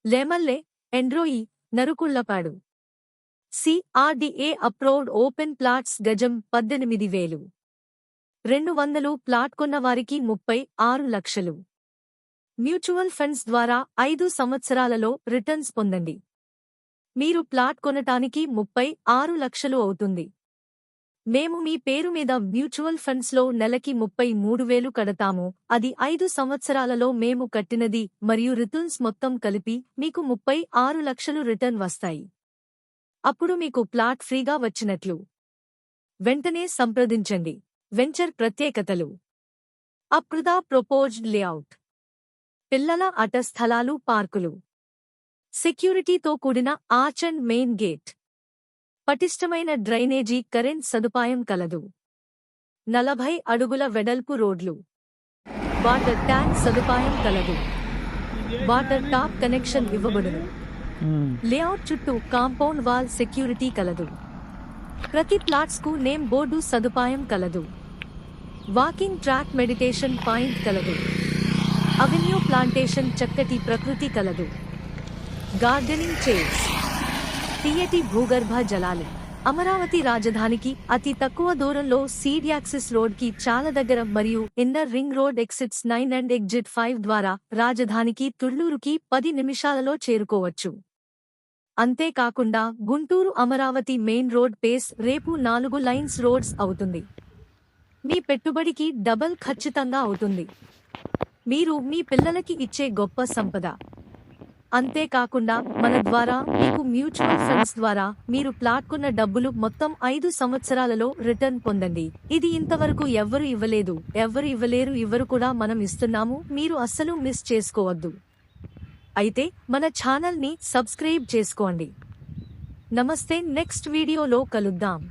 లేమల్లె, ఎండ్రోయి, నరుకుళ్లపాడు. CRDA approved open plots గజం 18,000. 200 plot కొన్నవారికి 36 లక్షలు. Mutual funds ద్వారా 5 సంవత్సరాలలో రిటర్న్స్ పొందండి. మీరు ప్లాట్ కొనటానికి 36 లక్షలు అవుతుంది. మేము మీ పేరు మీద మ్యూచువల్ ఫండ్స్లో నెలకి 33,000 కడతాము. అది 5 సంవత్సరాలలో మేము కట్టినది మరియు రిటర్న్స్ మొత్తం కలిపి మీకు 36 లక్షలు రిటర్న్ వస్తాయి. అప్పుడు మీకు ప్లాట్ ఫ్రీగా వచ్చినట్లు. వెంటనే సంప్రదించండి. వెంచర్ ప్రత్యేకతలు. Approved proposed layout. పిల్లల ఆట స్థలాలు, పార్కులు. సెక్యూరిటీతో కూడిన ఆర్చ్ అండ్ మెయిన్ గేట్. పటిష్టమైన డ్రైనేజీ, కరెంట్ సదుపాయం కలదు. 40 అడుగుల వెడల్పు రోడ్లు. వాటర్ ట్యాంక్ సదుపాయం కలదు. వాటర్ టాప్ కనెక్షన్ ఇవ్వబడును. లేఅవుట్ చుట్టూ కాంపౌండ్ వాల్ సెక్యూరిటీ కలదు. ప్రతి ప్లాట్స్కు నేమ్ బోర్డు సదుపాయం కలదు. వాకింగ్ ట్రాక్, మెడిటేషన్ పాయింట్ కలదు. అవెన్యూ ప్లాంటేషన్, చక్కటి ప్రకృతి కలదు. Gardening chairs. తీయటి భూగర్భ జలాలు. అమరావతి రాజధానికి అతి తక్కువ దూరంలో సీడ్ యాక్సిస్ రోడ్ కి చాలా దగ్గర మరియు inner ring road exits 9 and exit 5 ద్వారా రాజధానికి తుళ్లూరుకి 10 నిమిషాలలో చేరుకోవచ్చు. అంతేకాకుండా గుంటూరు అమరావతి మెయిన్ రోడ్ పేస్ రేపు 4 లైన్స్ రోడ్స్ అవుతుంది. మీ పెట్టుబడికి డబల్ ఖచ్చితంగా అవుతుంది. మీరు మీ పిల్లలకి ఇచ్చే గొప్ప సంపద. అంతేకాకుండా మన ద్వారా మీకు మ్యూచువల్ ఫండ్స్ ద్వారా మీరు ప్లాట్ కొన్న డబ్బులు మొత్తం 5 సంవత్సరాలలో రిటర్న్ పొందండి. ఇది ఇంతవరకు ఎవ్వరు ఇవ్వలేదు, ఎవ్వరు ఇవ్వలేరు, ఇవ్వరు కూడా మనం ఇస్తున్నాము. మీరు అస్సలు మిస్ చేసుకోవద్దు. అయితే మన ఛానల్ని సబ్స్క్రైబ్ చేసుకోండి. నమస్తే. నెక్స్ట్ వీడియోలో కలుద్దాం.